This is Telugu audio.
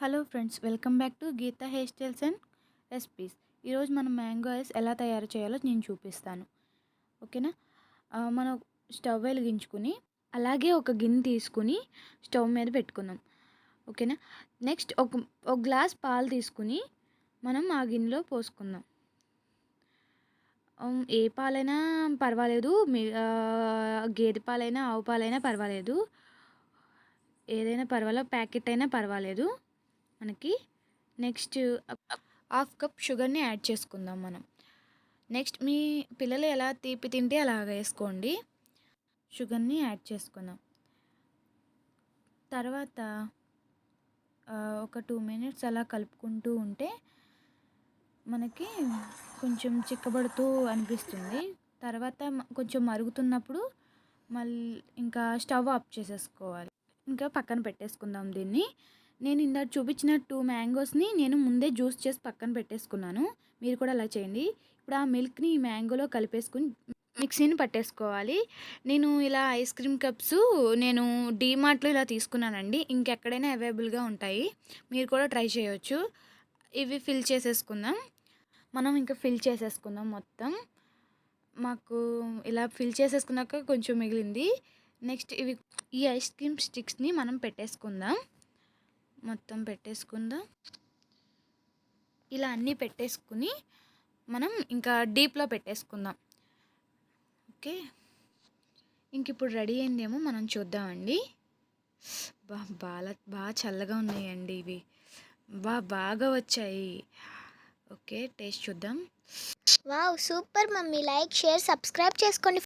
Hello friends, welcome back to Geeta hair styles and recipes. ఈరోజు మనం మ్యాంగో ఐస్ ఎలా తయారు చేయాలో నేను చూపిస్తాను. ఓకేనా? మనం స్టవ్ వెలిగించుకుని అలాగే ఒక గిన్నె తీసుకుని స్టవ్ మీద పెట్టుకుందాం. ఓకేనా? నెక్స్ట్ ఒక గ్లాస్ పాలు తీసుకుని మనం ఆ గిన్నెలో పోసుకుందాం. ఏ పాలైనా పర్వాలేదు, గేదె పాలైనా ఆవు పాలైనా పర్వాలేదు, ఏదైనా పర్వాలేదు, ప్యాకెట్ అయినా పర్వాలేదు మనకి. నెక్స్ట్ హాఫ్ కప్ షుగర్ని యాడ్ చేసుకుందాం మనం. నెక్స్ట్ మీ పిల్లలు ఎలా తీపి తింటే అలాగ వేసుకోండి. షుగర్ని యాడ్ చేసుకుందాం. తర్వాత ఒక 2 మినిట్స్ అలా కలుపుకుంటూ ఉంటే మనకి కొంచెం చిక్కబడుతూ అనిపిస్తుంది. తర్వాత కొంచెం మరుగుతున్నప్పుడు మళ్ళీ ఇంకా స్టవ్ ఆఫ్ చేసేసుకోవాలి. ఇంకా పక్కన పెట్టేసుకుందాం దీన్ని. నేను ఇందాక చూపించిన 2 మ్యాంగోస్ని నేను ముందే జ్యూస్ చేసి పక్కన పెట్టేసుకున్నాను. మీరు కూడా అలా చేయండి. ఇప్పుడు ఆ మిల్క్ని ఈ మ్యాంగోలో కలిపేసుకుని మిక్సీని పట్టేసుకోవాలి. నేను ఇలా ఐస్ క్రీమ్ కప్స్ నేను డీమార్ట్లో ఇలా తీసుకున్నానండి. ఇంకెక్కడైనా అవైలబుల్గా ఉంటాయి, మీరు కూడా ట్రై చేయొచ్చు. ఇవి ఫిల్ చేసేసుకుందాం. మనం ఇంకా ఫిల్ చేసేసుకుందాం మొత్తం. మాకు ఇలా ఫిల్ చేసేసుకున్నాక కొంచెం మిగిలింది. నెక్స్ట్ ఈ ఐస్ క్రీమ్ స్టిక్స్ని మనం పెట్టేసుకుందాం. మొత్తం పెట్టేసుకుందాం. ఇలా అన్నీ పెట్టేసుకుని మనం ఇంకా డీప్లో పెట్టేసుకుందాం. ఓకే, ఇంక ఇప్పుడు రెడీ అయిందేమో మనం చూద్దామండి. బాగా చల్లగా ఉన్నాయండి ఇవి, బాగా వచ్చాయి. ఓకే, టేస్ట్ చూద్దాం. Wow, super mummy. Like, share, subscribe చేసుకోండి.